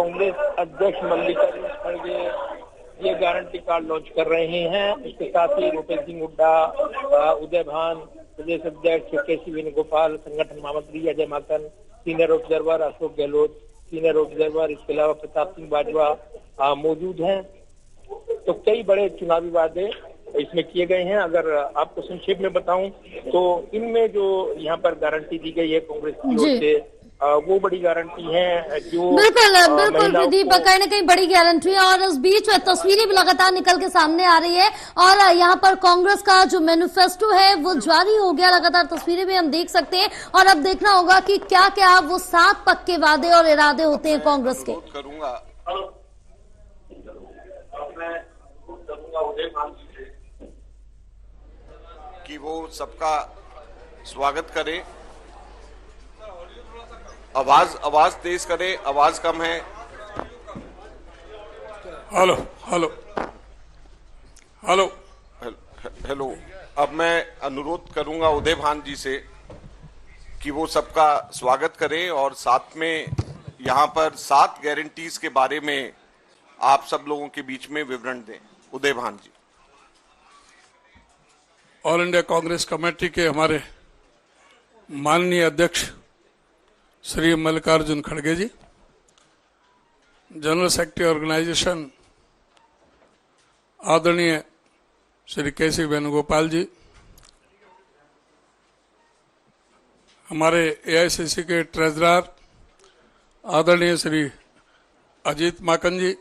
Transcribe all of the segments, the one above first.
कांग्रेस अध्यक्ष मल्लिकार्जुन खड़गे ये गारंटी कार्ड लॉन्च कर रहे हैं। इसके साथ ही भूपेंद्र सिंह हुड्डा, उदय भान, प्रदेश अध्यक्ष केसी वेणुगोपाल, संगठन महामंत्री Ajay Maken, senior observer Ashok Gehlot, senior observer, इसके अलावा प्रताप सिंह बाजवा मौजूद हैं। तो कई बड़े चुनावी वादे इसमें किए गए हैं। अगर आपको संक्षेप में बताऊं तो इनमें जो यहाँ पर गारंटी दी गई है कांग्रेस की ओर से, वो बड़ी गारंटी है जो बिल्कुल प्रदीप, कहीं न कहीं बड़ी गारंटी है। और इस बीच तस्वीरें भी लगातार निकल के सामने आ रही है और यहाँ पर कांग्रेस का जो मैनिफेस्टो है वो जारी हो गया। लगातार तस्वीरें भी हम देख सकते हैं और अब देखना होगा कि क्या क्या वो 7 पक्के वादे और इरादे होते हैं कांग्रेस के। कि वो सबका स्वागत करे, आवाज तेज करे, आवाज कम है। Hello hello hello hello. अब मैं अनुरोध करूंगा उदय भान जी से कि वो सबका स्वागत करें और साथ में यहाँ पर 7 गारंटीज के बारे में आप सब लोगों के बीच में विवरण दें। उदय भान जी। ऑल इंडिया कांग्रेस कमेटी के हमारे माननीय अध्यक्ष श्री मल्लिकार्जुन खड़गे जी, जनरल सेक्रेटरी ऑर्गेनाइजेशन आदरणीय श्री केसी वेणुगोपाल जी, हमारे एआईसीसी के ट्रेजरर आदरणीय श्री अजीत माकन जी,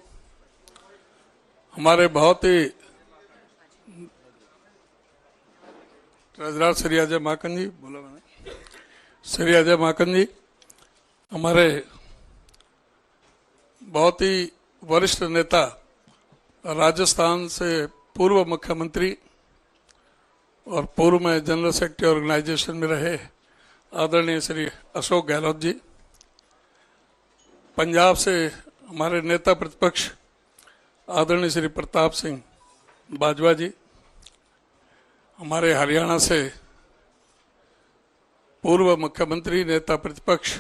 हमारे बहुत ही ट्रेजरर श्री अजय माकन जी, बोला मैंने, श्री अजय माकन जी, हमारे बहुत ही वरिष्ठ नेता, राजस्थान से पूर्व मुख्यमंत्री और पूर्व में जनरल सेक्रेटरी ऑर्गेनाइजेशन में रहे आदरणीय श्री अशोक गहलोत जी, पंजाब से हमारे नेता प्रतिपक्ष आदरणीय श्री प्रताप सिंह बाजवा जी, हमारे हरियाणा से पूर्व मुख्यमंत्री नेता प्रतिपक्ष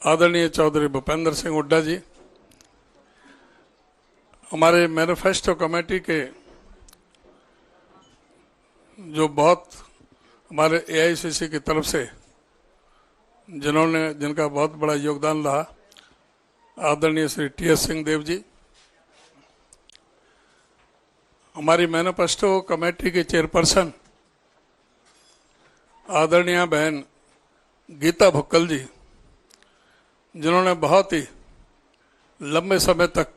आदरणीय चौधरी भूपेंद्र सिंह हुड्डा जी, हमारे मैनिफेस्टो कमेटी के जो बहुत हमारे एआईसीसी की तरफ से जिनका बहुत बड़ा योगदान रहा आदरणीय श्री टीएस सिंह देव जी, हमारी मैनिफेस्टो कमेटी के चेयरपर्सन आदरणीय बहन गीता भुक्कल जी, जिन्होंने बहुत ही लंबे समय तक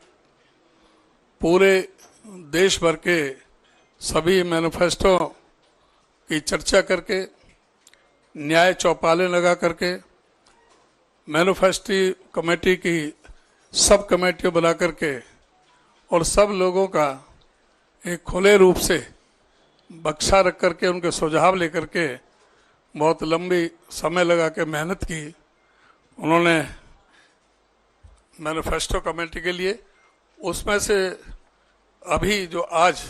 पूरे देश भर के सभी मैनिफेस्टो की चर्चा करके, न्याय चौपालें लगा करके, मैनिफेस्टो कमेटी की सब कमेटियों बना करके और सब लोगों का एक खुले रूप से बक्सा रख करके उनके सुझाव लेकर के बहुत लंबी समय लगा के मेहनत की उन्होंने मैनिफेस्टो कमेटी के लिए। उसमें से अभी जो आज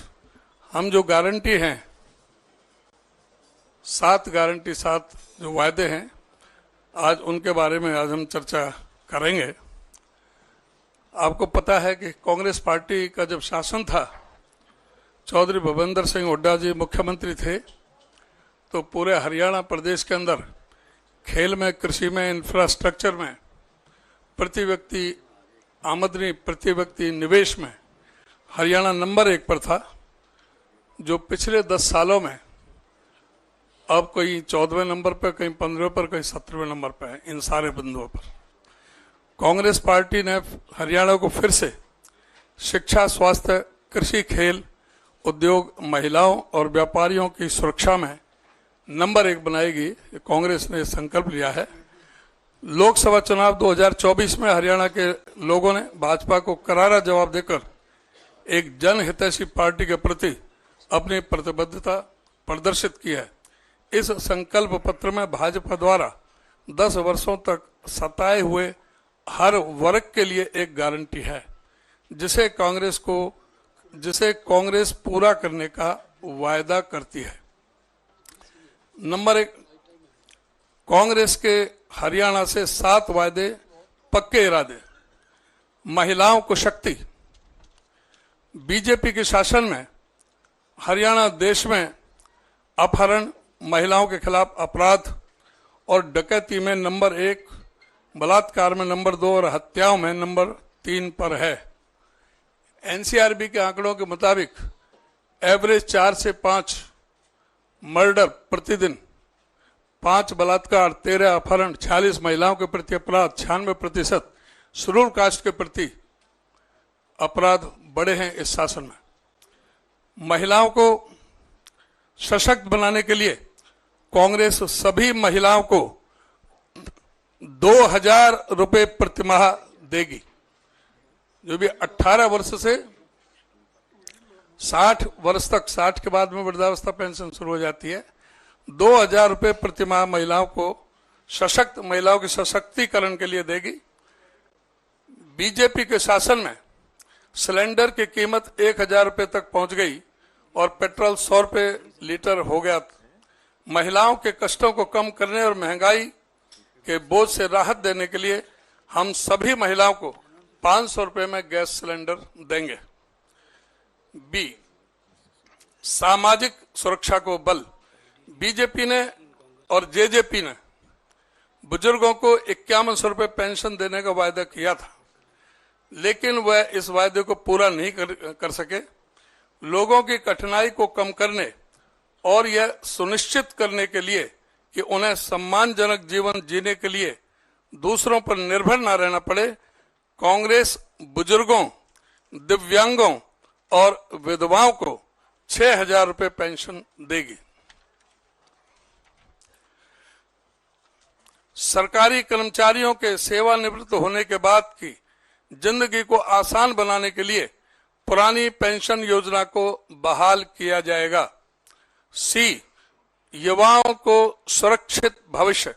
हम जो गारंटी हैं 7 गारंटी 7 जो वायदे हैं, आज उनके बारे में आज हम चर्चा करेंगे। आपको पता है कि कांग्रेस पार्टी का जब शासन था, चौधरी भूपेंद्र सिंह हुड्डा जी मुख्यमंत्री थे, तो पूरे हरियाणा प्रदेश के अंदर खेल में, कृषि में, इंफ्रास्ट्रक्चर में, प्रति व्यक्ति आमदनी, प्रति व्यक्ति निवेश में हरियाणा नंबर 1 पर था, जो पिछले 10 सालों में अब कहीं 14वें नंबर पर, कहीं 15वें पर, कहीं 17वें नंबर पर है। इन सारे बिंदुओं पर कांग्रेस पार्टी ने हरियाणा को फिर से शिक्षा, स्वास्थ्य, कृषि, खेल, उद्योग, महिलाओं और व्यापारियों की सुरक्षा में नंबर 1 बनाएगी। कांग्रेस ने संकल्प लिया है। लोकसभा चुनाव 2024 में हरियाणा के लोगों ने भाजपा को करारा जवाब देकर एक जनहितैषी पार्टी के प्रति अपनी प्रतिबद्धता प्रदर्शित की है। इस संकल्प पत्र में भाजपा द्वारा 10 वर्षों तक सताए हुए हर वर्ग के लिए एक गारंटी है, जिसे कांग्रेस पूरा करने का वायदा करती है। नंबर 1, कांग्रेस के हरियाणा से 7 वायदे, पक्के इरादे। महिलाओं को शक्ति। बीजेपी के शासन में हरियाणा देश में अपहरण, महिलाओं के खिलाफ अपराध और डकैती में नंबर 1, बलात्कार में नंबर 2 और हत्याओं में नंबर 3 पर है। एनसीआरबी के आंकड़ों के मुताबिक एवरेज 4 से 5 मर्डर प्रतिदिन, 5 बलात्कार, 13 अपहरण, 46 महिलाओं के प्रति अपराध, 96% शेड्यूल कास्ट के प्रति अपराध बढ़े हैं इस शासन में। महिलाओं को सशक्त बनाने के लिए कांग्रेस सभी महिलाओं को 2000 रुपए प्रतिमाह देगी। जो भी 18 वर्ष से 60 वर्ष तक, 60 के बाद में वृद्धावस्था पेंशन शुरू हो जाती है, 2000 रुपए प्रतिमाह महिलाओं को सशक्त, महिलाओं के सशक्तिकरण के लिए देगी। बीजेपी के शासन में सिलेंडर की कीमत 1000 रुपए तक पहुंच गई और पेट्रोल 100 रुपए लीटर हो गया। महिलाओं के कष्टों को कम करने और महंगाई के बोझ से राहत देने के लिए हम सभी महिलाओं को 500 रुपए में गैस सिलेंडर देंगे। बी, सामाजिक सुरक्षा को बल। बीजेपी ने और जेजेपी ने बुजुर्गों को 5100 रुपए पेंशन देने का वायदा किया था, लेकिन वह इस वायदे को पूरा नहीं कर सके। लोगों की कठिनाई को कम करने और यह सुनिश्चित करने के लिए कि उन्हें सम्मानजनक जीवन जीने के लिए दूसरों पर निर्भर न रहना पड़े, कांग्रेस बुजुर्गों, दिव्यांगों और विधवाओं को 6000 रुपए पेंशन देगी। सरकारी कर्मचारियों के सेवानिवृत्त होने के बाद की जिंदगी को आसान बनाने के लिए पुरानी पेंशन योजना को बहाल किया जाएगा। सी, युवाओं को सुरक्षित भविष्य।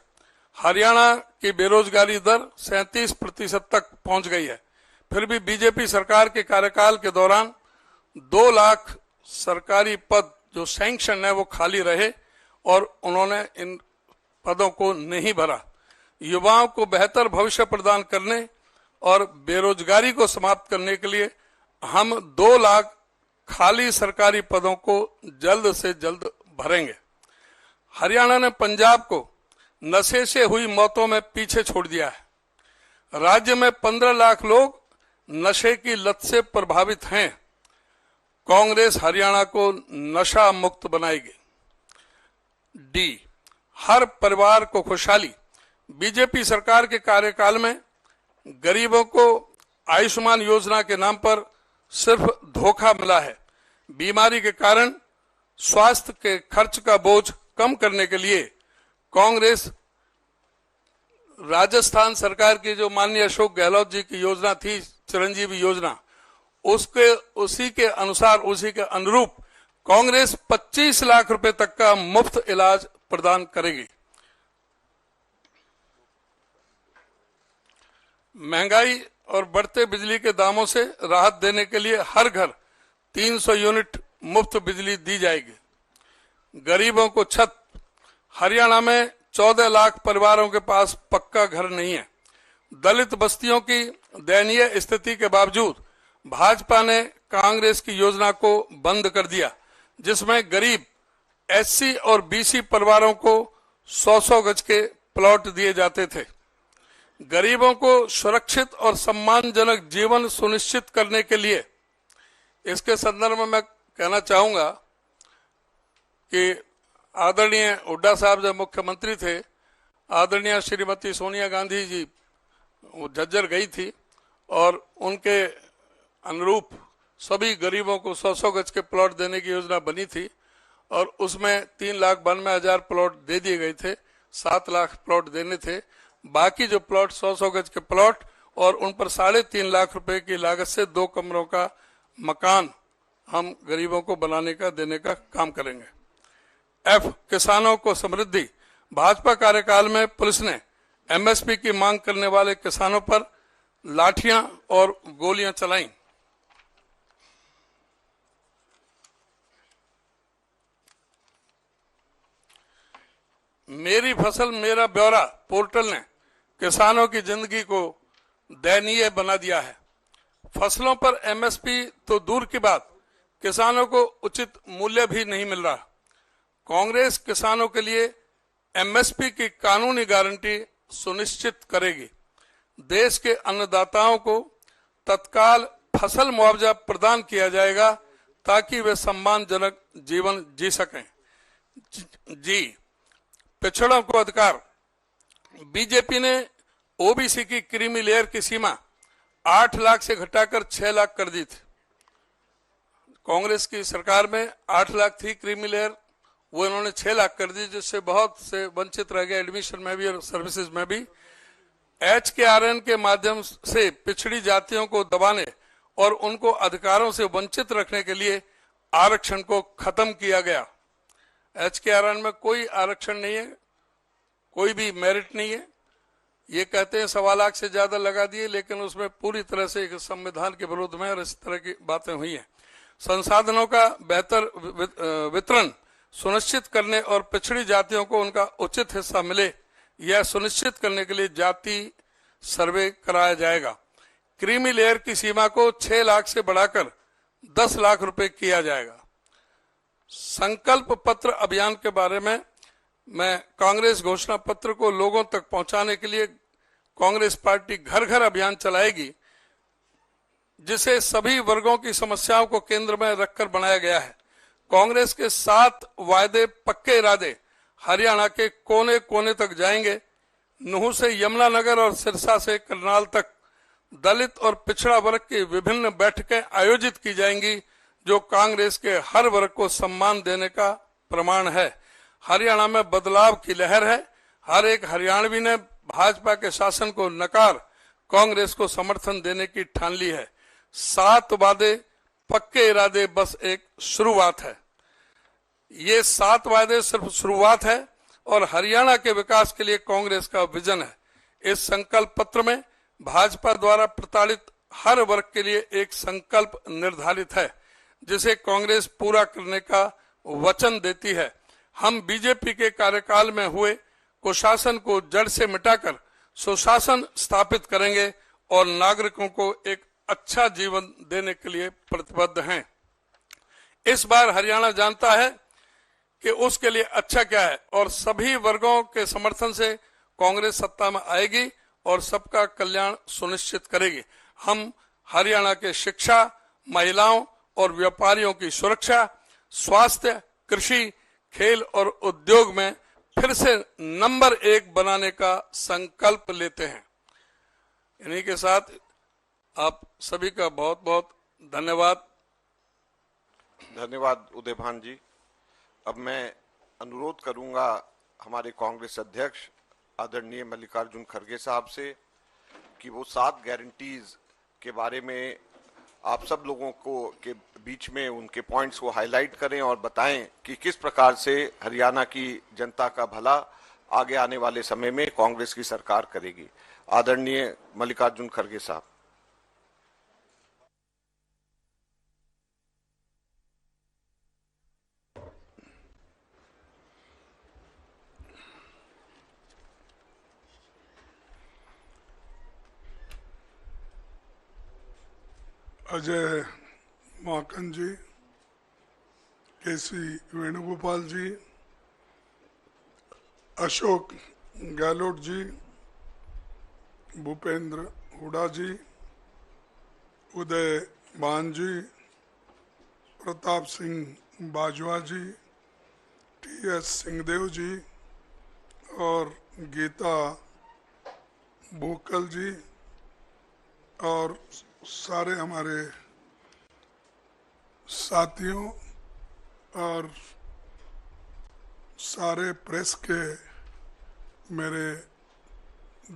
हरियाणा की बेरोजगारी दर 37% तक पहुंच गई है, फिर भी बीजेपी सरकार के कार्यकाल के दौरान 2 लाख सरकारी पद जो सैंक्शन है वो खाली रहे और उन्होंने इन पदों को नहीं भरा। युवाओं को बेहतर भविष्य प्रदान करने और बेरोजगारी को समाप्त करने के लिए हम 2 लाख खाली सरकारी पदों को जल्द से जल्द भरेंगे। हरियाणा ने पंजाब को नशे से हुई मौतों में पीछे छोड़ दिया है। राज्य में 15 लाख लोग नशे की लत से प्रभावित हैं। कांग्रेस हरियाणा को नशा मुक्त बनाएगी। डी, हर परिवार को खुशहाली। बीजेपी सरकार के कार्यकाल में गरीबों को आयुष्मान योजना के नाम पर सिर्फ धोखा मिला है। बीमारी के कारण स्वास्थ्य के खर्च का बोझ कम करने के लिए कांग्रेस राजस्थान सरकार की जो माननीय अशोक गहलोत जी की योजना थी, चिरंजीवी योजना, उसी के अनुसार, उसी के अनुरूप कांग्रेस 25 लाख रुपए तक का मुफ्त इलाज प्रदान करेगी। महंगाई और बढ़ते बिजली के दामों से राहत देने के लिए हर घर 300 यूनिट मुफ्त बिजली दी जाएगी। गरीबों को छत। हरियाणा में 14 लाख परिवारों के पास पक्का घर नहीं है। दलित बस्तियों की दयनीय स्थिति के बावजूद भाजपा ने कांग्रेस की योजना को बंद कर दिया, जिसमें गरीब एससी और बीसी परिवारों को 100-100 गज के प्लॉट दिए जाते थे। गरीबों को सुरक्षित और सम्मानजनक जीवन सुनिश्चित करने के लिए इसके संदर्भ में मैं कहना चाहूंगा कि आदरणीय हुड्डा साहब जब मुख्यमंत्री थे, आदरणीय श्रीमती सोनिया गांधी जी वो झज्जर गई थी और उनके अनुरूप सभी गरीबों को 100-100 गज के प्लॉट देने की योजना बनी थी और उसमें 3,92,000 प्लॉट दे दिए गए थे। 7 लाख प्लॉट देने थे। बाकी जो प्लॉट 100-100 गज के प्लॉट और उन पर 3.5 लाख रुपए की लागत से 2 कमरों का मकान हम गरीबों को बनाने का, देने का काम करेंगे। एफ, किसानों को समृद्धि। भाजपा कार्यकाल में पुलिस ने एमएसपी की मांग करने वाले किसानों पर लाठियां और गोलियां चलाईं। मेरी फसल मेरा ब्यौरा पोर्टल ने किसानों की जिंदगी को दयनीय बना दिया है। फसलों पर एमएसपी तो दूर की बात, किसानों को उचित मूल्य भी नहीं मिल रहा। कांग्रेस किसानों के लिए एमएसपी की कानूनी गारंटी सुनिश्चित करेगी। देश के अन्नदाताओं को तत्काल फसल मुआवजा प्रदान किया जाएगा ताकि वे सम्मानजनक जीवन जी सकें। जी, पिछड़ों को अधिकार। बीजेपी ने ओबीसी की क्रीमी लेयर की सीमा 8 लाख से घटाकर 6 लाख कर दी थी। कांग्रेस की सरकार में 8 लाख थी क्रीमी लेयर, वो इन्होंने 6 लाख कर दी, जिससे बहुत से वंचित रह गए एडमिशन में भी और सर्विसेज में भी। HKRN के माध्यम से पिछड़ी जातियों को दबाने और उनको अधिकारों से वंचित रखने के लिए आरक्षण को खत्म किया गया। HKRN में कोई आरक्षण नहीं है, कोई भी मेरिट नहीं है। ये कहते हैं 1.25 लाख से ज्यादा लगा दिए, लेकिन उसमें पूरी तरह से एक संविधान के विरोध में और इस तरह की बातें हुई हैं। संसाधनों का बेहतर वितरण सुनिश्चित करने और पिछड़ी जातियों को उनका उचित हिस्सा मिले, यह सुनिश्चित करने के लिए जाति सर्वे कराया जाएगा। क्रीमी लेयर की सीमा को 6 लाख से बढ़ाकर 10 लाख रुपए किया जाएगा। संकल्प पत्र अभियान के बारे में मैं कांग्रेस घोषणा पत्र को लोगों तक पहुंचाने के लिए कांग्रेस पार्टी घर घर अभियान चलाएगी, जिसे सभी वर्गों की समस्याओं को केंद्र में रखकर बनाया गया है। कांग्रेस के 7 वायदे पक्के इरादे हरियाणा के कोने कोने तक जाएंगे। नूह से यमुनानगर और सिरसा से करनाल तक दलित और पिछड़ा वर्ग की विभिन्न बैठकें आयोजित की जाएंगी, जो कांग्रेस के हर वर्ग को सम्मान देने का प्रमाण है। हरियाणा में बदलाव की लहर है। हर एक हरियाणवी ने भाजपा के शासन को नकार कांग्रेस को समर्थन देने की ठान ली है। 7 वादे पक्के इरादे बस एक शुरुआत है। ये 7 वादे सिर्फ शुरुआत है और हरियाणा के विकास के लिए कांग्रेस का विजन है। इस संकल्प पत्र में भाजपा द्वारा प्रताड़ित हर वर्ग के लिए एक संकल्प निर्धारित है, जिसे कांग्रेस पूरा करने का वचन देती है। हम बीजेपी के कार्यकाल में हुए कुशासन को जड़ से मिटाकर सुशासन स्थापित करेंगे और नागरिकों को एक अच्छा जीवन देने के लिए प्रतिबद्ध हैं। इस बार हरियाणा जानता है कि उसके लिए अच्छा क्या है और सभी वर्गों के समर्थन से कांग्रेस सत्ता में आएगी और सबका कल्याण सुनिश्चित करेगी। हम हरियाणा के शिक्षा, महिलाओं और व्यापारियों की सुरक्षा, स्वास्थ्य, कृषि, खेल और उद्योग में फिर से नंबर 1 बनाने का संकल्प लेते हैं। इन्हीं के साथ आप सभी का बहुत बहुत धन्यवाद। धन्यवाद उदयभान जी। अब मैं अनुरोध करूंगा हमारे कांग्रेस अध्यक्ष आदरणीय मल्लिकार्जुन खड़गे साहब से कि वो 7 गारंटीज के बारे में आप सब लोगों को के बीच में उनके पॉइंट्स को हाईलाइट करें और बताएं कि किस प्रकार से हरियाणा की जनता का भला आगे आने वाले समय में कांग्रेस की सरकार करेगी। आदरणीय मल्लिकार्जुन खड़गे साहब। अजय माकन जी, केसी वेणुगोपाल जी, अशोक गहलोत जी, भूपेंद्र हुडा जी, उदय भान जी, प्रताप सिंह बाजवा जी, TS सिंहदेव जी और गीता भूकल जी और सारे हमारे साथियों और सारे प्रेस के मेरे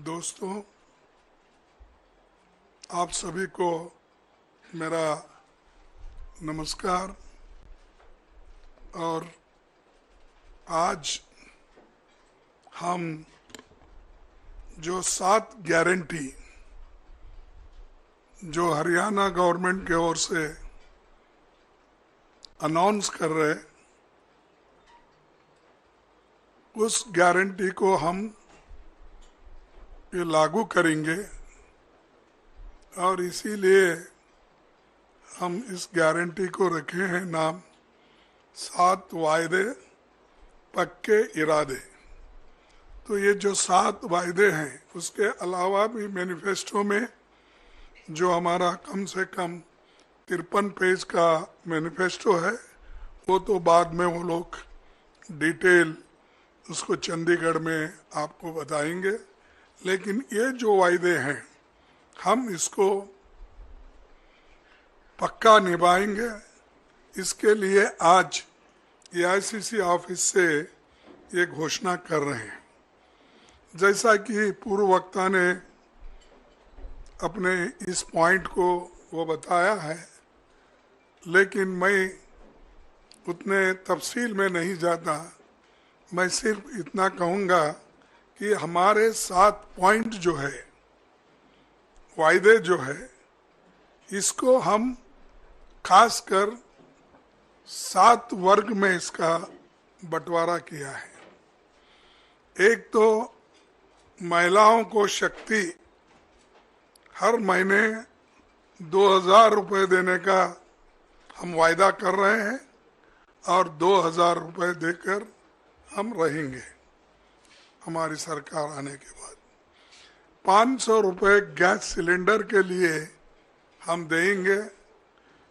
दोस्तों, आप सभी को मेरा नमस्कार। और आज हम जो 7 गारंटी जो हरियाणा गवर्नमेंट की ओर से अनाउंस कर रहे, उस गारंटी को हम ये लागू करेंगे और इसीलिए हम इस गारंटी को रखे हैं नाम 7 वायदे पक्के इरादे। तो ये जो 7 वायदे हैं, उसके अलावा भी मैनिफेस्टो में जो हमारा कम से कम 53 पेज का मैनिफेस्टो है, वो तो बाद में वो लोग डिटेल उसको चंडीगढ़ में आपको बताएंगे। लेकिन ये जो वायदे हैं, हम इसको पक्का निभाएंगे। इसके लिए आज एआईसीसी ऑफिस से ये घोषणा कर रहे हैं। जैसा कि पूर्व वक्ता ने अपने इस पॉइंट को वो बताया है, लेकिन मैं उतने तफसील में नहीं जाता। मैं सिर्फ इतना कहूँगा कि हमारे 7 पॉइंट जो है, वायदे जो है, इसको हम खासकर 7 वर्ग में इसका बंटवारा किया है। एक तो महिलाओं को शक्ति हर महीने 2000 रुपये देने का हम वायदा कर रहे हैं और 2000 रुपये देकर हम रहेंगे हमारी सरकार आने के बाद। 500 रुपये गैस सिलेंडर के लिए हम देंगे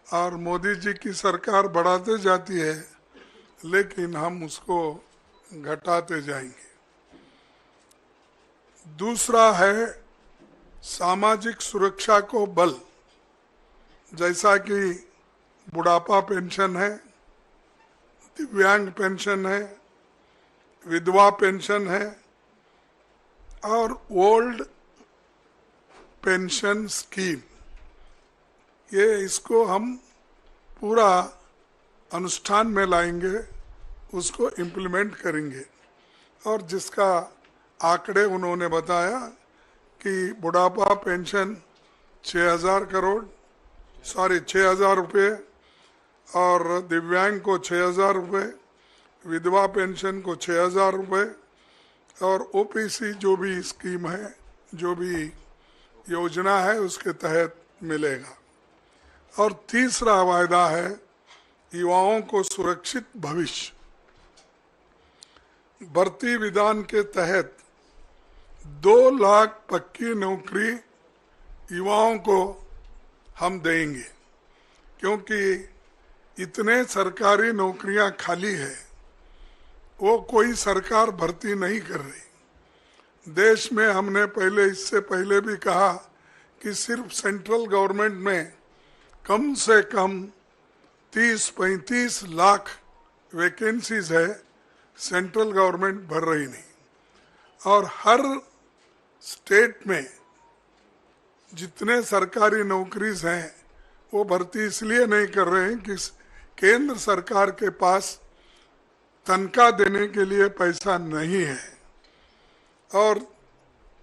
और मोदी जी की सरकार बढ़ाते जाती है, लेकिन हम उसको घटाते जाएंगे। दूसरा है सामाजिक सुरक्षा को बल, जैसा कि बुढ़ापा पेंशन है, दिव्यांग पेंशन है, विधवा पेंशन है और ओल्ड पेंशन स्कीम। ये इसको हम पूरा अनुष्ठान में लाएंगे, उसको इम्प्लीमेंट करेंगे। और जिसका आंकड़े उन्होंने बताया कि बुढ़ापा पेंशन 6,000 रुपये और दिव्यांग को 6,000 रुपये, विधवा पेंशन को 6,000 रुपये और ओपीसी जो भी स्कीम है, जो भी योजना है, उसके तहत मिलेगा। और तीसरा वायदा है युवाओं को सुरक्षित भविष्य। भर्ती विधान के तहत 2 लाख पक्की नौकरी युवाओं को हम देंगे, क्योंकि इतने सरकारी नौकरियां खाली है, वो कोई सरकार भर्ती नहीं कर रही। देश में हमने इससे पहले भी कहा कि सिर्फ सेंट्रल गवर्नमेंट में कम से कम 30-35 लाख वैकेंसीज है, सेंट्रल गवर्नमेंट भर रही नहीं। और हर स्टेट में जितने सरकारी नौकरीज हैं, वो भर्ती इसलिए नहीं कर रहे हैं कि केंद्र सरकार के पास तनख्वाह देने के लिए पैसा नहीं है। और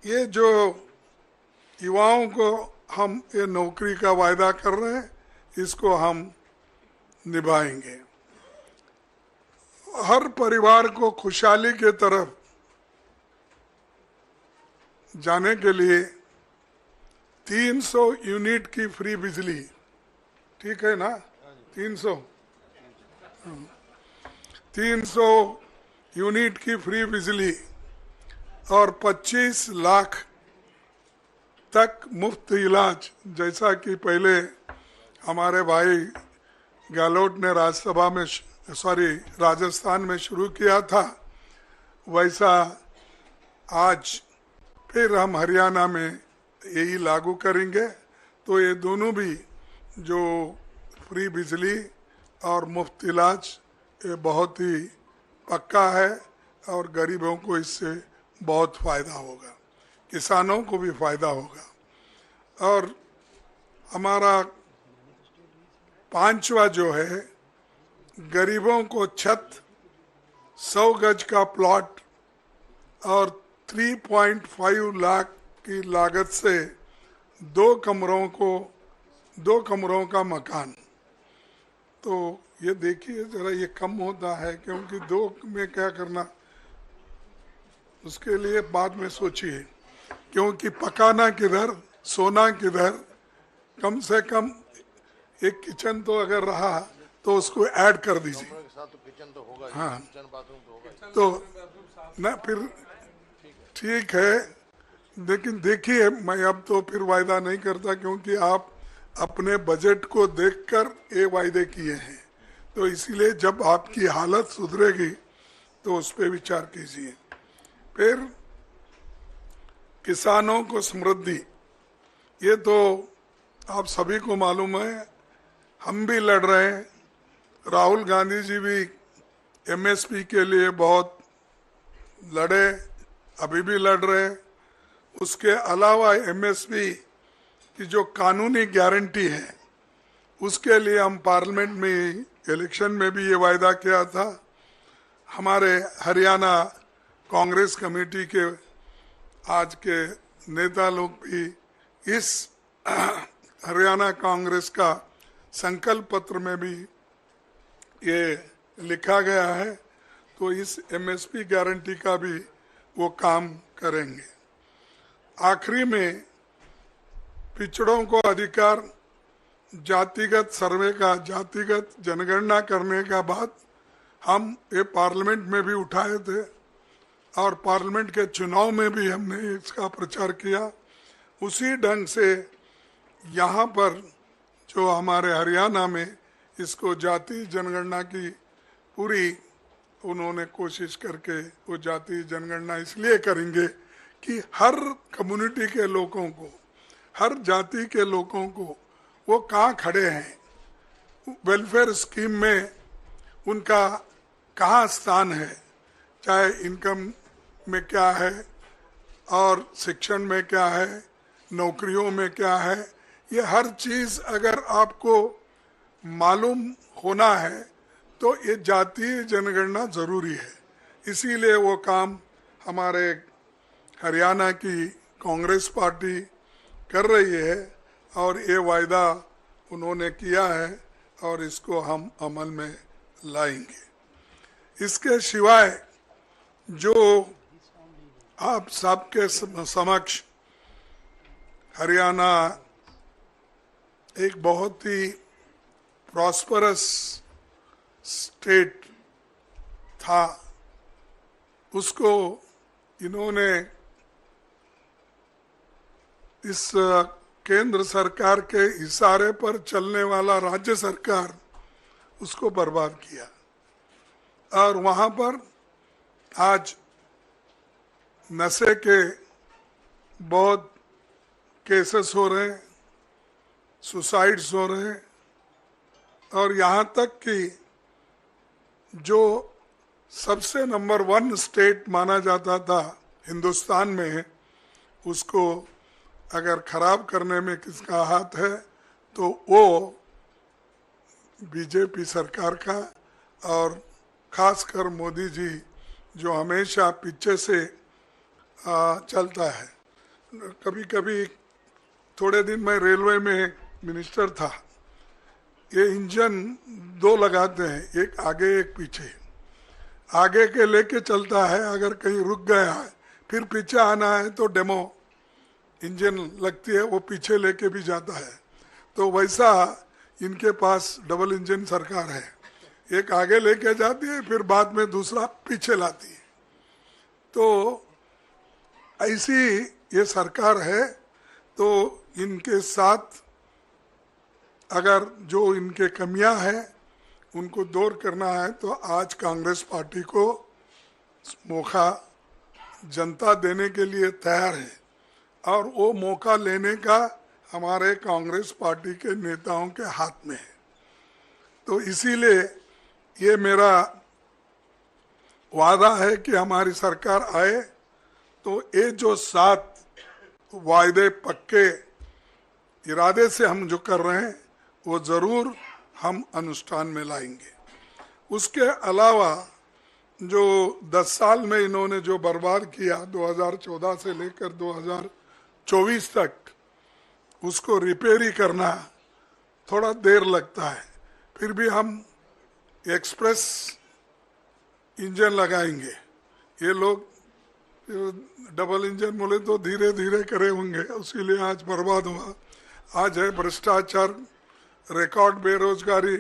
ये जो युवाओं को हम ये नौकरी का वायदा कर रहे हैं, इसको हम निभाएंगे। हर परिवार को खुशहाली के तरफ जाने के लिए 300 यूनिट की फ्री बिजली, ठीक है ना? 300 यूनिट की फ्री बिजली और 25 लाख तक मुफ्त इलाज, जैसा कि पहले हमारे भाई गहलोत ने राजस्थान में शुरू किया था, वैसा आज फिर हम हरियाणा में यही लागू करेंगे। तो ये दोनों भी जो फ्री बिजली और मुफ्त इलाज, ये बहुत ही पक्का है और गरीबों को इससे बहुत फायदा होगा, किसानों को भी फायदा होगा। और हमारा 5वां जो है, गरीबों को छत, 100 गज का प्लॉट और 3.5 लाख की लागत से 2 कमरों का मकान। तो ये देखिए जरा, ये कम होता है, क्योंकि 2 में क्या करना, उसके लिए बाद में सोचिए, क्योंकि पकाना किधर, सोना किधर। कम से कम एक किचन तो अगर रहा तो उसको ऐड कर दीजिए। हाँ, तो ना फिर ठीक है, लेकिन देखिए मैं अब तो फिर वायदा नहीं करता, क्योंकि आप अपने बजट को देखकर ये वायदे किए हैं, तो इसीलिए जब आपकी हालत सुधरेगी तो उस पर विचार कीजिए। फिर किसानों को समृद्धि, ये तो आप सभी को मालूम है, हम भी लड़ रहे हैं, राहुल गांधी जी भी एमएसपी के लिए बहुत लड़े, अभी भी लड़ रहे हैं। उसके अलावा एमएसपी की जो कानूनी गारंटी है उसके लिए हम पार्लियामेंट में इलेक्शन में भी ये वायदा किया था। हमारे हरियाणा कांग्रेस कमेटी के आज के नेता लोग भी इस हरियाणा कांग्रेस का संकल्प पत्र में भी ये लिखा गया है, तो इस एमएसपी गारंटी का भी वो काम करेंगे। आखिरी में पिछड़ों को अधिकार, जातिगत सर्वे का, जातिगत जनगणना करने का बात हम ये पार्लियामेंट में भी उठाए थे और पार्लियामेंट के चुनाव में भी हमने इसका प्रचार किया। उसी ढंग से यहाँ पर जो हमारे हरियाणा में इसको जाति जनगणना की पूरी उन्होंने कोशिश करके वो जाति जनगणना इसलिए करेंगे कि हर कम्युनिटी के लोगों को, हर जाति के लोगों को वो कहाँ खड़े हैं, वेलफेयर स्कीम में उनका कहाँ स्थान है, चाहे इनकम में क्या है और शिक्षण में क्या है, नौकरियों में क्या है, ये हर चीज़ अगर आपको मालूम होना है तो ये जातीय जनगणना जरूरी है। इसीलिए वो काम हमारे हरियाणा की कांग्रेस पार्टी कर रही है और ये वायदा उन्होंने किया है और इसको हम अमल में लाएंगे। इसके सिवाय जो आप सबके समक्ष हरियाणा एक बहुत ही प्रॉस्परस स्टेट था, उसको इन्होंने इस केंद्र सरकार के इशारे पर चलने वाला राज्य सरकार उसको बर्बाद किया और वहां पर आज नशे के बहुत केसेस हो रहे हैं, सुसाइड्स हो रहे हैं और यहाँ तक कि जो सबसे नंबर 1 स्टेट माना जाता था हिंदुस्तान में, उसको अगर खराब करने में किसका हाथ है तो वो बीजेपी सरकार का और खासकर मोदी जी जो हमेशा पीछे से चलता है। कभी कभी थोड़े दिन मैं रेलवे में मिनिस्टर था, ये इंजन 2 लगाते हैं, एक आगे एक पीछे, आगे के लेके चलता है, अगर कहीं रुक गया है फिर पीछे आना है तो डेमो इंजन लगती है, वो पीछे लेके भी जाता है। तो वैसा इनके पास डबल इंजन सरकार है, एक आगे लेके जाती है फिर बाद में दूसरा पीछे लाती है। तो ऐसी ये सरकार है, तो इनके साथ अगर जो इनके कमियां हैं उनको दूर करना है तो आज कांग्रेस पार्टी को मौका जनता देने के लिए तैयार है और वो मौका लेने का हमारे कांग्रेस पार्टी के नेताओं के हाथ में है। तो इसीलिए ये मेरा वादा है कि हमारी सरकार आए तो ये जो 7 वायदे पक्के इरादे से हम जो कर रहे हैं वो जरूर हम अनुष्ठान में लाएंगे। उसके अलावा जो 10 साल में इन्होंने जो बर्बाद किया 2014 से लेकर 2024 तक, उसको रिपेयरी करना थोड़ा देर लगता है, फिर भी हम एक्सप्रेस इंजन लगाएंगे। ये लोग डबल इंजन बोले तो धीरे धीरे करे होंगे, इसीलिए आज बर्बाद हुआ। आज है भ्रष्टाचार रिकॉर्ड बेरोजगारी,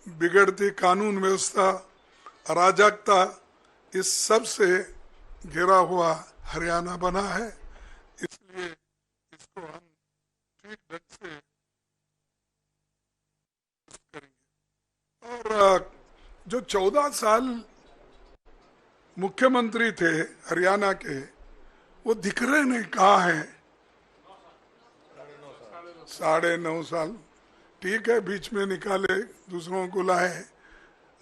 बिगड़ती कानून व्यवस्था, अराजकता, इस सब से घिरा हुआ हरियाणा बना है। इसलिए इसको हम ठीक ढंग से करेंगे। और जो 14 साल मुख्यमंत्री थे हरियाणा के, वो दिख रहे नहीं, कहाँ हैं? 9.5 साल, ठीक है, बीच में निकाले, दूसरों को लाए,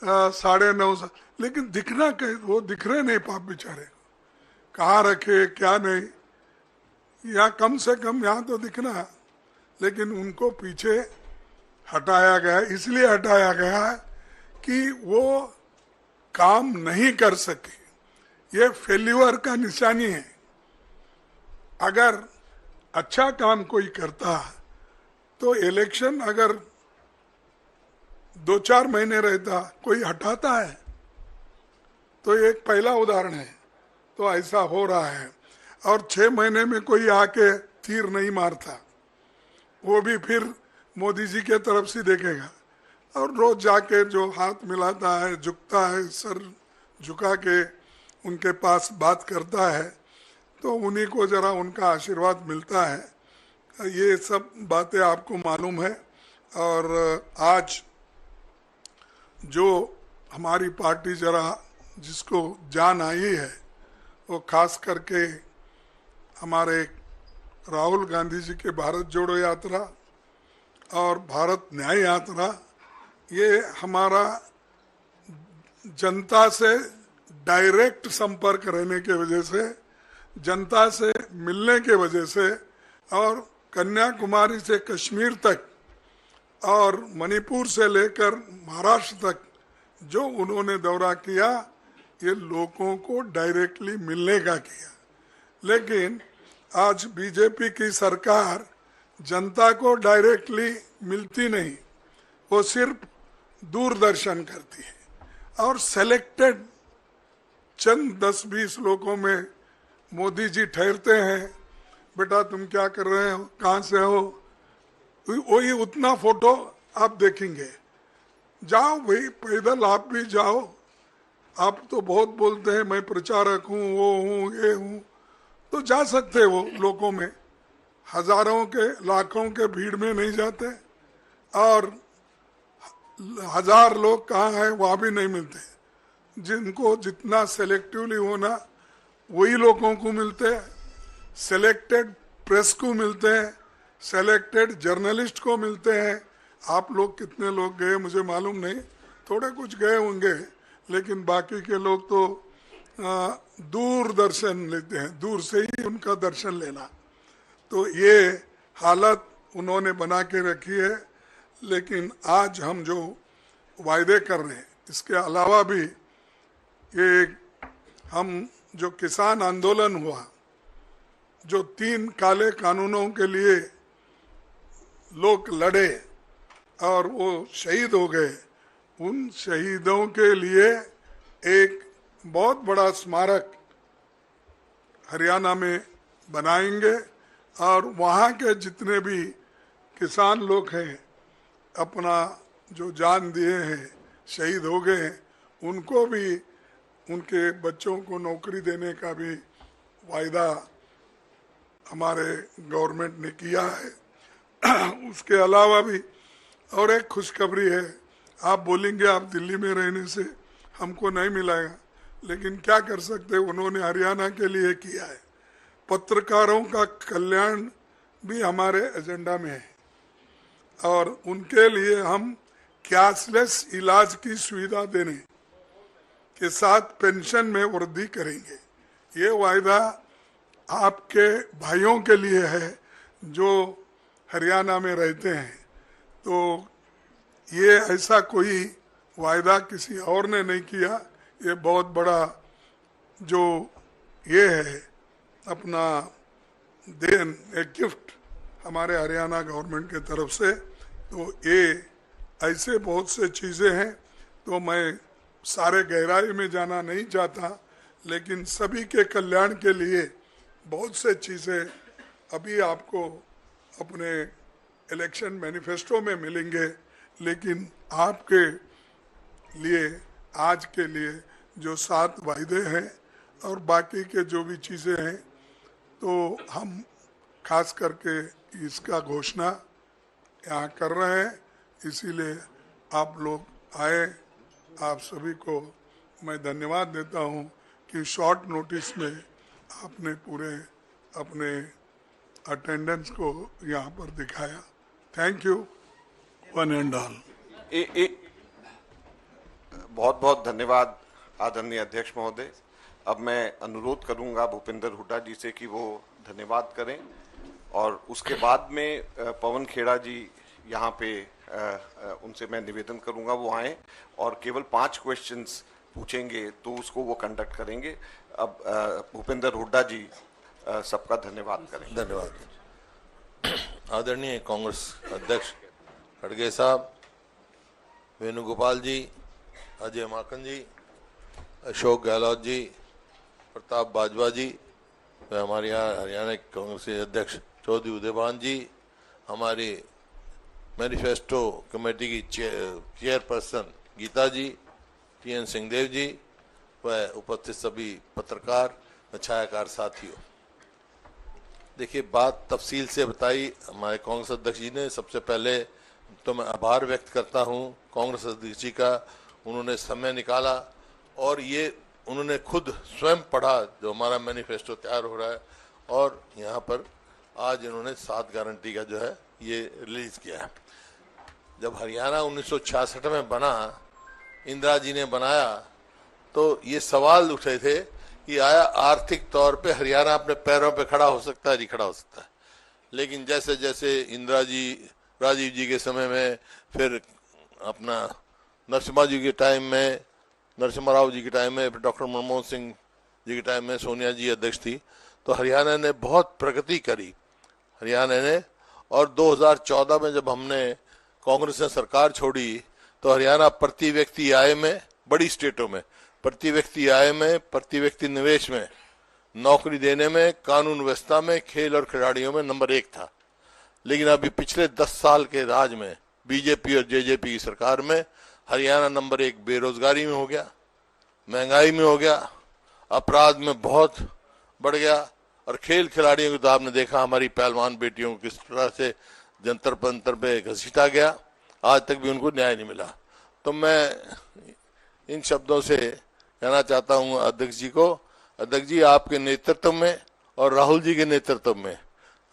9.5 साल, लेकिन दिखना कहीं, वो दिख रहे नहीं पाप बेचारे, कहाँ रखे क्या नहीं। यहाँ कम से कम यहाँ तो दिखना, लेकिन उनको पीछे हटाया गया। इसलिए हटाया गया कि वो काम नहीं कर सके। ये फेल्यूर का निशानी है। अगर अच्छा काम कोई करता तो इलेक्शन अगर 2-4 महीने रहता, कोई हटाता है? तो एक पहला उदाहरण है। तो ऐसा हो रहा है। और 6 महीने में कोई आके तीर नहीं मारता, वो भी फिर मोदी जी के तरफ से देखेगा। और रोज जाके जो हाथ मिलाता है, झुकता है, सर झुका के उनके पास बात करता है, तो उन्हीं को जरा उनका आशीर्वाद मिलता है। ये सब बातें आपको मालूम है। और आज जो हमारी पार्टी जरा जिसको जान आई है, वो खास करके हमारे राहुल गांधी जी के भारत जोड़ो यात्रा और भारत न्याय यात्रा, ये हमारा जनता से डायरेक्ट संपर्क रहने के वजह से, जनता से मिलने के वजह से, और कन्याकुमारी से कश्मीर तक और मणिपुर से लेकर महाराष्ट्र तक जो उन्होंने दौरा किया, ये लोगों को डायरेक्टली मिलने का किया। लेकिन आज बीजेपी की सरकार जनता को डायरेक्टली मिलती नहीं, वो सिर्फ दूरदर्शन करती है। और सेलेक्टेड चंद 10-20 लोगों में मोदी जी ठहरते हैं, बेटा तुम क्या कर रहे हो, कहाँ से हो, वही उतना फोटो आप देखेंगे। जाओ भाई, पैदल आप भी जाओ। आप तो बहुत बोलते हैं मैं प्रचारक हूँ, वो हूँ, ये हूँ, तो जा सकते वो लोगों में, हजारों के लाखों के भीड़ में नहीं जाते। और 1000 लोग कहाँ हैं वहाँ भी नहीं मिलते। जिनको जितना सेलेक्टिवली होना, वही लोगों को मिलते हैं। सेलेक्टेड प्रेस को मिलते हैं, सेलेक्टेड जर्नलिस्ट को मिलते हैं। आप लोग कितने लोग गए मुझे मालूम नहीं, थोड़े कुछ गए होंगे, लेकिन बाकी के लोग तो दूर दर्शन लेते हैं, दूर से ही उनका दर्शन लेना। तो ये हालत उन्होंने बना के रखी है। लेकिन आज हम जो वायदे कर रहे हैं, इसके अलावा भी ये हम जो किसान आंदोलन हुआ, जो 3 काले कानूनों के लिए लोग लड़े और वो शहीद हो गए, उन शहीदों के लिए एक बहुत बड़ा स्मारक हरियाणा में बनाएंगे। और वहाँ के जितने भी किसान लोग हैं, अपना जो जान दिए हैं, शहीद हो गए हैं, उनको भी, उनके बच्चों को नौकरी देने का भी वायदा हमारे गवर्नमेंट ने किया है। उसके अलावा भी और एक खुशखबरी है। आप बोलेंगे आप दिल्ली में रहने से हमको नहीं मिलेगा, लेकिन क्या कर सकते, उन्होंने हरियाणा के लिए किया है। पत्रकारों का कल्याण भी हमारे एजेंडा में है और उनके लिए हम कैशलेस इलाज की सुविधा देने के साथ पेंशन में वृद्धि करेंगे। ये वायदा आपके भाइयों के लिए है जो हरियाणा में रहते हैं। तो ये ऐसा कोई वायदा किसी और ने नहीं किया। ये बहुत बड़ा जो ये है अपना देन, एक गिफ्ट हमारे हरियाणा गवर्नमेंट के तरफ से। तो ये ऐसे बहुत से चीज़ें हैं, तो मैं सारे गहराई में जाना नहीं चाहता, लेकिन सभी के कल्याण के लिए बहुत से चीज़ें अभी आपको अपने इलेक्शन मैनिफेस्टो में मिलेंगे, लेकिन आपके लिए आज के लिए जो 7 वायदे हैं और बाकी के जो भी चीज़ें हैं, तो हम खास करके इसका घोषणा यहाँ कर रहे हैं। इसीलिए आप लोग आए, आप सभी को मैं धन्यवाद देता हूँ कि शॉर्ट नोटिस में आपने पूरे अपने अटेंडेंस को यहाँ पर दिखाया। Thank you one and all. बहुत बहुत धन्यवाद आदरणीय अध्यक्ष महोदय। अब मैं अनुरोध करूंगा भूपेंद्र हुड्डा जी से कि वो धन्यवाद करें और उसके बाद में पवन खेड़ा जी यहाँ पे उनसे मैं निवेदन करूंगा वो आए और केवल 5 क्वेश्चंस पूछेंगे तो उसको वो कंडक्ट करेंगे। अब भूपेंद्र हुड्डा जी सबका धन्यवाद करें। धन्यवाद। आदरणीय कांग्रेस अध्यक्ष खड़गे साहब, वेणुगोपाल जी, अजय माकन जी, अशोक गहलोत जी, प्रताप बाजवा जी, हमारे यहाँ हरियाणा कांग्रेस के अध्यक्ष चौधरी उदयभान जी, हमारी मैनिफेस्टो कमेटी की चेयरपर्सन गीता जी, TN सिंहदेव जी व उपस्थित सभी पत्रकार व छायाकार साथियों, देखिए बात तफसील से बताई हमारे कांग्रेस अध्यक्ष जी ने। सबसे पहले तो मैं आभार व्यक्त करता हूं कांग्रेस अध्यक्ष जी का, उन्होंने समय निकाला और ये उन्होंने खुद स्वयं पढ़ा जो हमारा मैनिफेस्टो तैयार हो रहा है, और यहाँ पर आज इन्होंने 7 गारंटी का जो है ये रिलीज किया है। जब हरियाणा 1966 में बना, इंदिरा जी ने बनाया, तो ये सवाल उठे थे कि आया आर्थिक तौर पे हरियाणा अपने पैरों पे खड़ा हो सकता है, नहीं खड़ा हो सकता है। लेकिन जैसे जैसे इंदिरा जी, राजीव जी के समय में, फिर अपना नरसिम्हा जी के टाइम में, नरसिम्हा राव जी के टाइम में, फिर डॉक्टर मनमोहन सिंह जी के टाइम में सोनिया जी अध्यक्ष थी, तो हरियाणा ने बहुत प्रगति करी हरियाणा ने। और 2014 में जब हमने कांग्रेस ने सरकार छोड़ी तो हरियाणा प्रति व्यक्ति आय में, बड़ी स्टेटों में प्रति व्यक्ति आय में, प्रति व्यक्ति निवेश में, नौकरी देने में, कानून व्यवस्था में, खेल और खिलाड़ियों में नंबर 1 था। लेकिन अभी पिछले 10 साल के राज में, बीजेपी और जेजेपी की सरकार में, हरियाणा नंबर 1 बेरोजगारी में हो गया, महंगाई में हो गया, अपराध में बहुत बढ़ गया, और खेल खिलाड़ियों को तो आपने देखा हमारी पहलवान बेटियों को किस तरह से जंतर पंतर पे घसीटा गया, आज तक भी उनको न्याय नहीं मिला। तो मैं इन शब्दों से कहना चाहता हूं अध्यक्ष जी को, अध्यक्ष जी आपके नेतृत्व में और राहुल जी के नेतृत्व में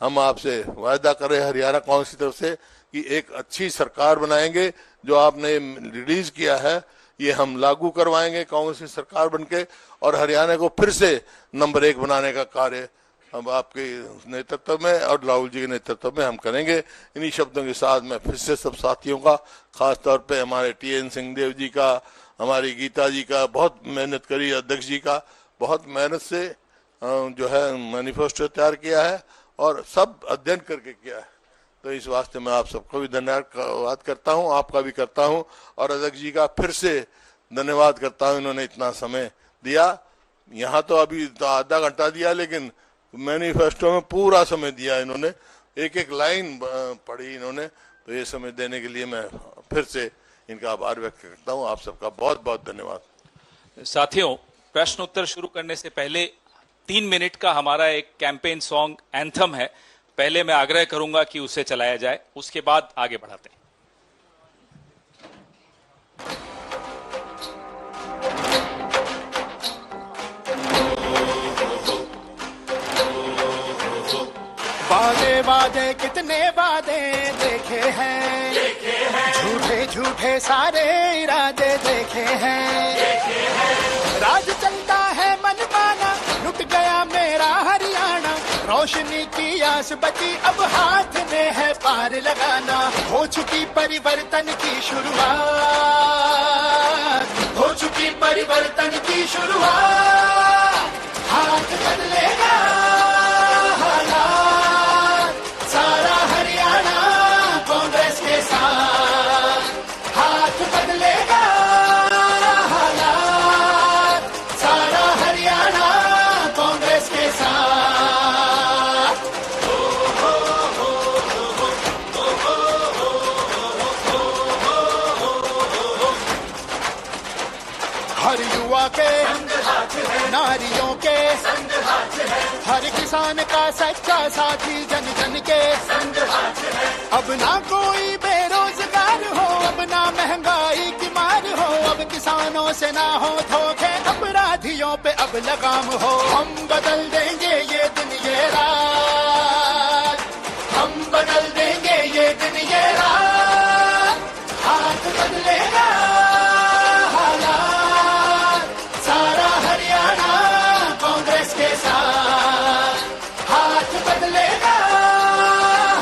हम आपसे वायदा कर रहे हैं हरियाणा कांग्रेस की तरफ से कि एक अच्छी सरकार बनाएंगे। जो आपने रिलीज किया है ये हम लागू करवाएंगे कांग्रेस की सरकार बनके, और हरियाणा को फिर से नंबर 1 बनाने का कार्य हम आपके नेतृत्व में और राहुल जी के नेतृत्व में हम करेंगे। इन्हीं शब्दों के साथ मैं फिर से सब साथियों का, खास तौर पे हमारे TN सिंहदेव जी का, हमारी गीता जी का, बहुत मेहनत करी, अध्यक्ष जी का बहुत मेहनत से जो है मैनिफेस्टो तैयार किया है और सब अध्ययन करके किया है। तो इस वास्ते मैं आप सबको भी धन्यवाद करता हूं, आपका भी करता हूं, और अध्यक्ष जी का फिर से धन्यवाद करता हूं, इन्होंने इतना समय दिया। यहाँ तो अभी तो आधा घंटा दिया, लेकिन मैनिफेस्टो में पूरा समय दिया इन्होंने, एक एक लाइन पढ़ी इन्होंने। तो ये समय देने के लिए मैं फिर से इनका आभार व्यक्त करता हूं। आप सबका बहुत बहुत धन्यवाद। साथियों, प्रश्न उत्तर शुरू करने से पहले 3 मिनट का हमारा एक कैंपेन सॉन्ग एंथम है, पहले मैं आग्रह करूंगा कि उसे चलाया जाए, उसके बाद आगे बढ़ाते हैं। वादे वादे कितने वादे देखे हैं, झूठे झूठे सारे इरादे देखे हैं, राज चलता है मनमाना, लुट गया मेरा हरियाणा, रोशनी की आस बची अब हाथ में है पार लगाना, हो चुकी परिवर्तन की शुरुआत, हो चुकी परिवर्तन की शुरुआत, हाथ बदलेगा सारा हरियाणा कांग्रेस के साथ, हाथ बदलेगा हालात, सारा हरियाणा कांग्रेस के साथ। हो, हो, हो, हो, हो, हो, हो, हर युवा के, नारियों के, हर किसान का सच्चा साथी, जन जन के। अब ना कोई बेरोजगार हो, अब ना महंगाई की मार हो, अब किसानों से ना हो धोखे, अपराधियों पे अब लगाम हो। हम बदल देंगे ये दिन ये रात, हम बदल देंगे ये दिन ये रात, हाथ बदलेगा हालात, सारा हरियाणा कांग्रेस के साथ, हाथ बदलेगा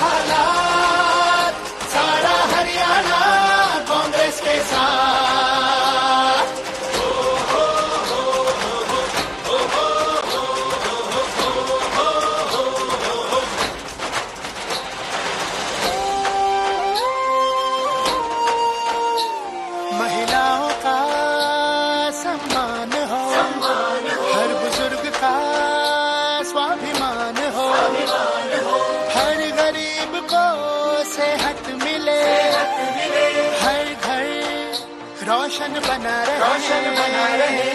हालात, सारा हरियाणा कांग्रेस के साथ। महिलाओं का सम्मान हो, हर बुजुर्ग का स्वाभिमान हो, हर गरीब को सेहत मिले, हर घर रोशन बना रहे।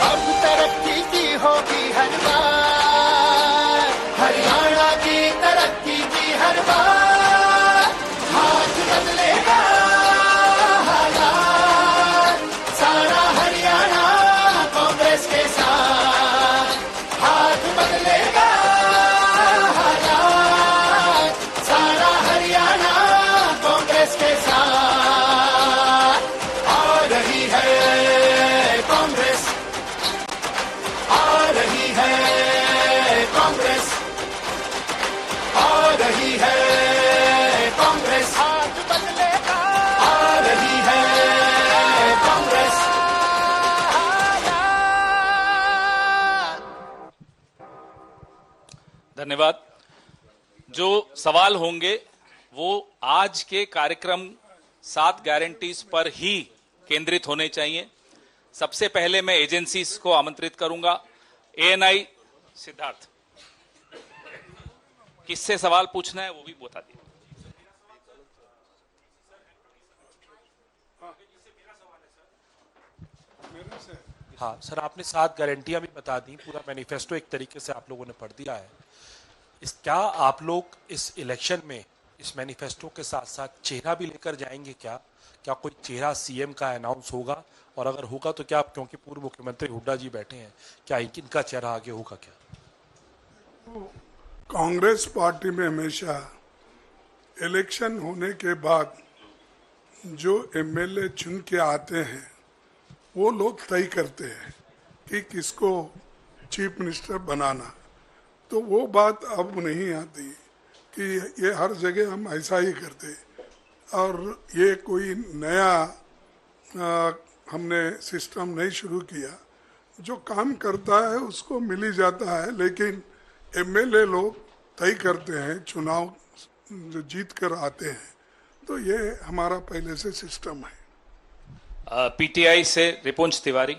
अब तरक्की की होगी हर बार, हरियाणा की तरक्की की हर बार, हाथ बदलेगा हालात, सारा हरियाणा कांग्रेस के साथ, हाथ बदलेगा हालात, सारा हरियाणा कांग्रेस के साथ। आ रही है कांग्रेस, आ रही है कांग्रेस, आ रही है कांग्रेस, हाथ बदलेगा, आ रही है कांग्रेस। धन्यवाद। जो सवाल होंगे वो आज के कार्यक्रम 7 गारंटीज पर ही केंद्रित होने चाहिए। सबसे पहले मैं एजेंसीज को आमंत्रित करूंगा। एएनआई सिद्धार्थ, किससे सवाल पूछना है वो भी बता दीजिए। हाँ सर, आपने 7 गारंटियां भी बता दी, पूरा मैनिफेस्टो एक तरीके से आप लोगों ने पढ़ दिया है। क्या आप लोग इस इलेक्शन में इस मैनिफेस्टो के साथ साथ चेहरा भी लेकर जाएंगे? क्या कोई चेहरा सीएम का अनाउंस होगा? और अगर होगा तो क्या, क्योंकि पूर्व मुख्यमंत्री हुड्डा जी बैठे हैं, क्या इनका चेहरा आगे होगा क्या? कांग्रेस पार्टी में हमेशा इलेक्शन होने के बाद जो एमएलए चुन के आते हैं वो लोग तय करते हैं कि किसको चीफ मिनिस्टर बनाना। तो वो बात अब नहीं आती कि ये हर जगह हम ऐसा ही करते, और ये कोई नया हमने सिस्टम नहीं शुरू किया। जो काम करता है उसको मिल ही जाता है, लेकिन एमएलए लोग तय करते हैं, चुनाव जो जीत कर आते हैं। तो ये हमारा पहले से सिस्टम है। पीटीआई से रिपुंज तिवारी,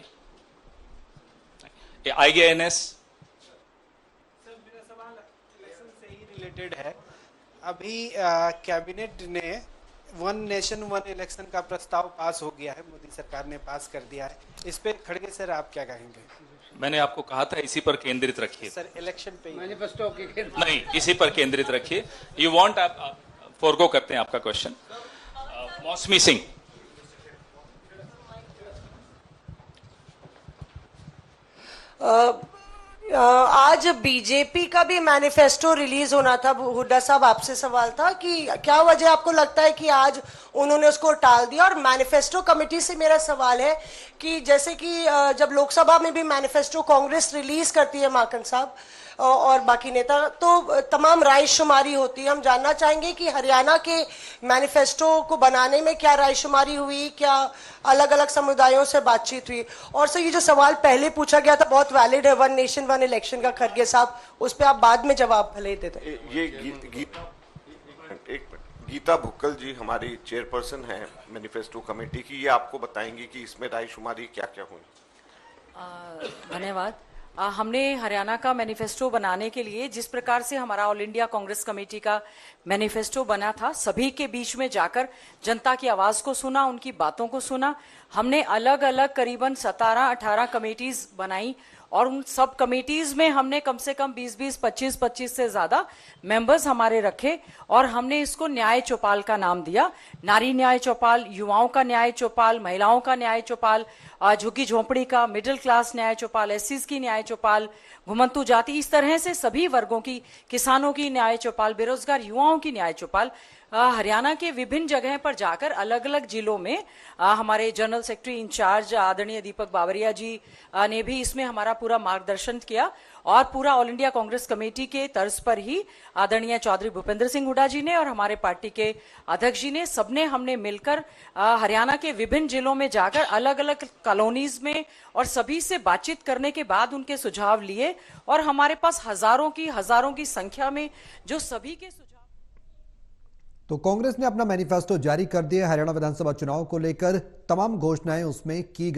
आईएएनएस। सर मेरा सवाल इलेक्शन से ही रिलेटेड है। अभी कैबिनेट ने 1 नेशन 1 इलेक्शन का प्रस्ताव पास हो गया है, मोदी सरकार ने पास कर दिया है। इस पे खड़गे सर आप क्या कहेंगे? मैंने आपको कहा था इसी पर केंद्रित रखिए सर, इलेक्शन पे मैनिफेस्टो के नहीं, इसी पर केंद्रित रखिए। यू वांट, आप फोरगो करते हैं आपका क्वेश्चन। मौसमी सिंह, आज बीजेपी का भी मैनिफेस्टो रिलीज होना था। हुड्डा साहब, आपसे सवाल था कि क्या वजह आपको लगता है कि आज उन्होंने उसको टाल दिया? और मैनिफेस्टो कमेटी से मेरा सवाल है कि जैसे कि जब लोकसभा में भी मैनिफेस्टो कांग्रेस रिलीज करती है, माकन साहब और बाकी नेता, तो तमाम रायशुमारी होती है। हम जानना चाहेंगे कि हरियाणा के मैनिफेस्टो को बनाने में क्या रायशुमारी हुई, क्या अलग अलग समुदायों से बातचीत हुई? और सर, ये जो सवाल पहले पूछा गया था बहुत वैलिड है, 1 नेशन 1 इलेक्शन का, खड़गे साहब, उस पर आप बाद में जवाब भले दे दें। ये गीता भुक्कल जी हमारी चेयरपर्सन है मैनिफेस्टो कमेटी की, ये आपको बताएंगी कि इसमें रायशुमारी क्या क्या हुई। धन्यवाद। हमने हरियाणा का मैनिफेस्टो बनाने के लिए जिस प्रकार से हमारा ऑल इंडिया कांग्रेस कमेटी का मैनिफेस्टो बना था, सभी के बीच में जाकर जनता की आवाज को सुना, उनकी बातों को सुना। हमने अलग अलग करीबन 17-18 कमेटीज बनाई और उन सब कमेटीज में हमने कम से कम 20-20, 25-25 से ज्यादा मेंबर्स हमारे रखे और हमने इसको न्याय चौपाल का नाम दिया। नारी न्याय चौपाल, युवाओं का न्याय चौपाल, महिलाओं का न्याय चौपाल, झुग्गी झोंपड़ी का, मिडिल क्लास न्याय चौपाल, एससीज की न्याय चौपाल, घुमंतु जाति, इस तरह से सभी वर्गों की, किसानों की न्याय चौपाल, बेरोजगार युवाओं की न्याय चौपाल। हरियाणा के विभिन्न जगह पर जाकर अलग अलग जिलों में हमारे जनरल सेक्रेटरी इंचार्ज आदरणीय दीपक बावरिया जी ने भी इसमें हमारा पूरा मार्गदर्शन किया और पूरा ऑल इंडिया कांग्रेस कमेटी के तर्ज पर ही आदरणीय चौधरी भूपेंद्र सिंह हुड्डा जी ने और हमारे पार्टी के अध्यक्ष जी ने, सबने हमने मिलकर हरियाणा के विभिन्न जिलों में जाकर अलग अलग कॉलोनीज में और सभी से बातचीत करने के बाद उनके सुझाव लिए और हमारे पास हजारों की संख्या में जो सभी के सुझाव। तो कांग्रेस ने अपना मैनिफेस्टो जारी कर दिया। हरियाणा विधानसभा चुनाव को लेकर तमाम घोषणाएं उसमें की गई।